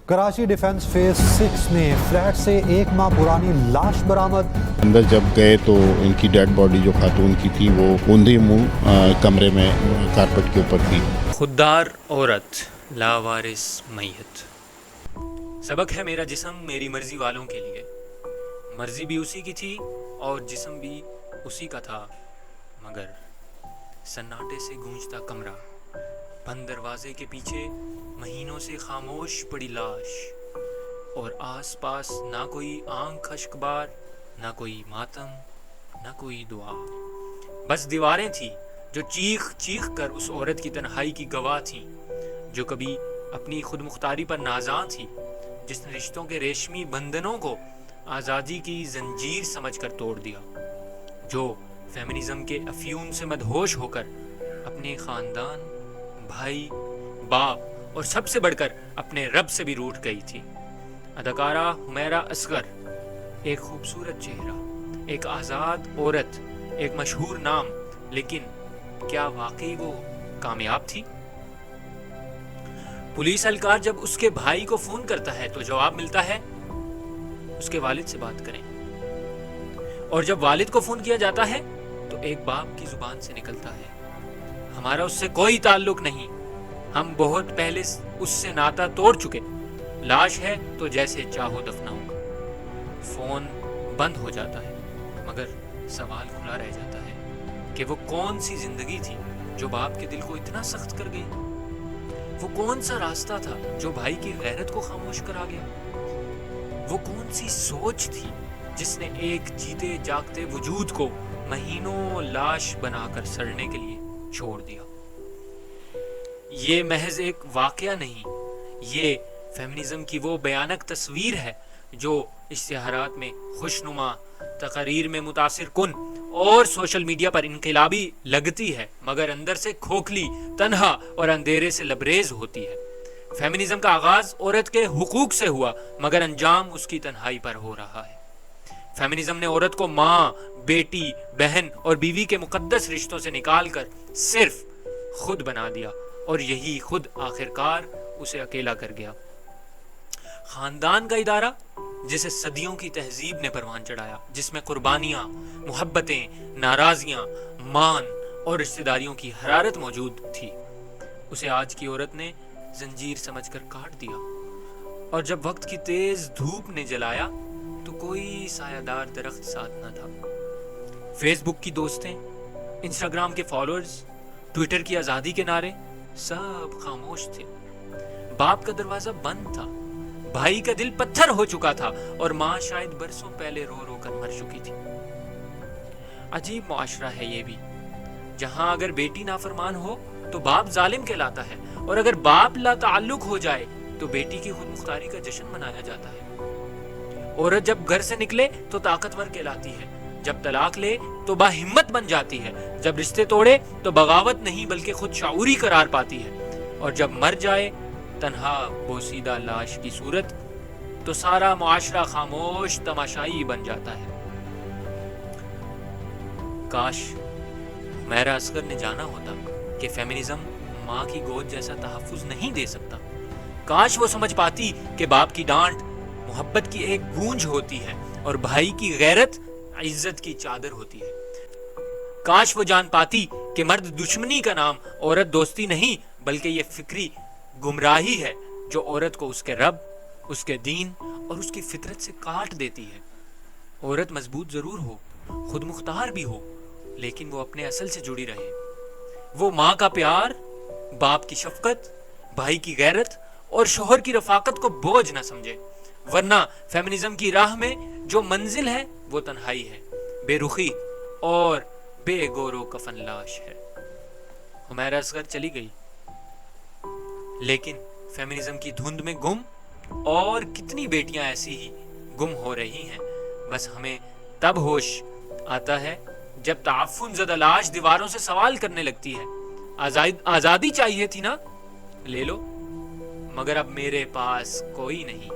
Karachi defence phase 6 میں flat سے 1 ماہ پرانی لاش برآمد. اندر جب گئے تو ان کی ڈیڈ باڈی جو خاتون کی تھی وہ اوندھی منہ کمرے میں کارپٹ کے اوپر تھی. خوددار عورت لاوارث میت. سبق ہے میرا جسم میری مرضی والوں کے لیے. مرضی بھی اسی کی تھی اور جسم بھی اسی کا تھا، مگر سناٹے سے گونجتا کمرہ، بند دروازے کے پیچھے مہینوں سے خاموش پڑی لاش، اور آس پاس نہ کوئی آنکھ اشکبار، نہ کوئی ماتم، نہ کوئی دعا. بس دیواریں تھیں جو چیخ چیخ کر اس عورت کی تنہائی کی گواہ تھیں، جو کبھی اپنی خود مختاری پر نازاں تھی، جس نے رشتوں کے ریشمی بندھنوں کو آزادی کی زنجیر سمجھ کر توڑ دیا، جو فیمنزم کے افیون سے مدہوش ہو کر اپنے خاندان، بھائی، باپ اور سب سے بڑھ کر اپنے رب سے بھی روٹھ گئی تھی. اداکارہ حمیرہ اصغر، ایک خوبصورت چہرہ، ایک آزاد عورت، ایک مشہور نام، لیکن کیا واقعی وہ کامیاب تھی؟ پولیس اہلکار جب اس کے بھائی کو فون کرتا ہے تو جواب ملتا ہے اس کے والد سے بات کریں، اور جب والد کو فون کیا جاتا ہے تو ایک باپ کی زبان سے نکلتا ہے ہمارا اس سے کوئی تعلق نہیں، ہم بہت پہلے اس سے ناتا توڑ چکے، لاش ہے تو جیسے چاہو دفناؤ. فون بند ہو جاتا ہے، مگر سوال کھلا رہ جاتا ہے کہ وہ کون سی زندگی تھی جو باپ کے دل کو اتنا سخت کر گئی؟ وہ کون سا راستہ تھا جو بھائی کی غیرت کو خاموش کرا گیا؟ وہ کون سی سوچ تھی جس نے ایک جیتے جاگتے وجود کو مہینوں لاش بنا کر سڑنے کے لیے چھوڑ دیا؟ یہ محض ایک واقعہ نہیں، یہ فیمنزم کی وہ بھیانک تصویر ہے جو اشتہارات میں خوشنما، تقاریر میں متاثر کن اور سوشل میڈیا پر انقلابی لگتی ہے، مگر اندر سے کھوکھلی، تنہا اور اندھیرے سے لبریز ہوتی ہے. فیمنزم کا آغاز عورت کے حقوق سے ہوا، مگر انجام اس کی تنہائی پر ہو رہا ہے. فیمنزم نے عورت کو ماں، بیٹی، بہن اور بیوی کے مقدس رشتوں سے نکال کر صرف خود بنا دیا، اور یہی خود آخرکار اسے اکیلا کر گیا. خاندان کا ادارہ جسے صدیوں کی تہذیب نے پروان چڑھایا، جس میں قربانیاں، محبتیں، ناراضیاں، مان اور رشتہ داریوں کی حرارت موجود تھی، اسے آج کی عورت نے زنجیر سمجھ کر کاٹ دیا. اور جب وقت کی تیز دھوپ نے جلایا تو کوئی سایہ دار درخت ساتھ نہ تھا. فیس بک کی دوستیں، انسٹاگرام کے فالوورز، ٹویٹر کی آزادی کے نعرے، سب خاموش تھے. باپ کا دروازہ بند تھا، بھائی کا دل پتھر ہو چکا تھا، اور ماں شاید برسوں پہلے رو رو کر مر چکی تھی. عجیب معاشرہ ہے یہ بھی، جہاں اگر بیٹی نافرمان ہو تو باپ ظالم کہلاتا ہے، اور اگر باپ لا تعلق ہو جائے تو بیٹی کی خود مختاری کا جشن منایا جاتا ہے. عورت جب گھر سے نکلے تو طاقتور کہلاتی ہے، جب طلاق لے تو با ہمت بن جاتی ہے، جب رشتے توڑے تو بغاوت نہیں بلکہ خود شعوری قرار پاتی ہے، اور جب مر جائے تنہا بوسیدہ لاش کی صورت تو سارا معاشرہ خاموش تماشائی بن جاتا ہے. کاش حمیرہ اصغر نے جانا ہوتا کہ فیمنزم ماں کی گود جیسا تحفظ نہیں دے سکتا. کاش وہ سمجھ پاتی کہ باپ کی ڈانٹ محبت کی ایک گونج ہوتی ہے، اور بھائی کی غیرت عزت کی چادر ہوتی ہے. کاش وہ جان پاتی کہ مرد دشمنی کا نام عورت دوستی نہیں بلکہ یہ فکری گمراہی ہے جو عورت کو اس کے رب، اس کے دین اور اس کی فطرت سے کاٹ دیتی ہے. عورت مضبوط ضرور ہو، خود مختار بھی ہو، لیکن وہ اپنے اصل سے جڑی رہے. وہ ماں کا پیار، باپ کی شفقت، بھائی کی غیرت اور شوہر کی رفاقت کو بوجھ نہ سمجھے، ورنہ فیمنزم کی راہ میں جو منزل ہے وہ تنہائی ہے، بے رخی اور بے گورو کفن لاش ہے. حمیرہ اصغر چلی گئی، لیکن فیمنزم کی دھند میں گم اور کتنی بیٹیاں ایسی ہی گم ہو رہی ہیں. بس ہمیں تب ہوش آتا ہے جب تعفن زدہ لاش دیواروں سے سوال کرنے لگتی ہے، آزادی چاہیے تھی نا، لے لو، مگر اب میرے پاس کوئی نہیں.